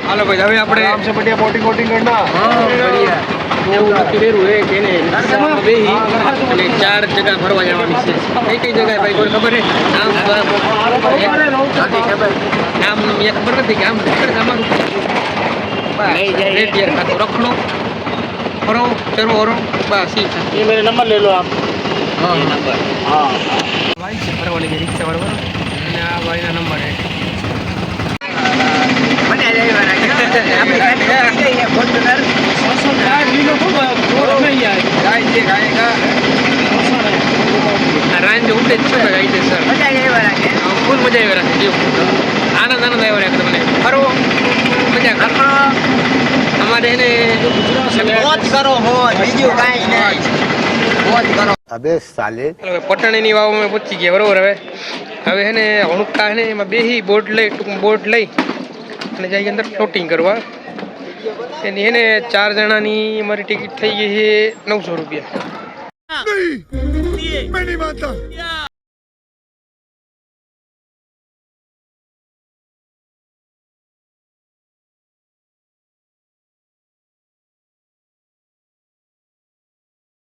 હાલો ભાઈ હવે આપણે आराम से बढ़िया बोटिंग वोटिंग करना એવું નક્કી કર્યું છે કે એને રિક્ષામાં બેસી અને 4 જગ્યા ફરવા જવાની છે. કઈ જગ્યાએ ભાઈ કોઈ ખબર છે? નામ ખબર નથી કે આમ અમારું રેડિયર ખાતું રખડો ફરો ચરો હરો બસ ઈ છે. ये मेरे नंबर ले लो आप હા नंबर हाँ ભાઈ છે ફરવાની છે રિક્ષા બરાબર અને આ ભાઈના નંબર છે. રાંજ ઉઠે જ છે ગાઈ છે સર ફૂલ મજા આવી રાખે જીવ આનંદ આવ્યો રાખે તમને ફરો મજા કરો અમારે એને મોજ કરો મોજ બીજું કાંઈ નહીં મોજ કરો अबे साले પટણીની વાવ અમે પહોંચી ગયા બરોબર. હવે હે ને હણુકા હે ને એમાં બેસી બોટ લઈ અને જાય અંદર ફ્લોટિંગ કરવા. એની હે ને 4 જણાની અમારી ટિકિટ થઈ ગઈ છે 900 રૂપિયા.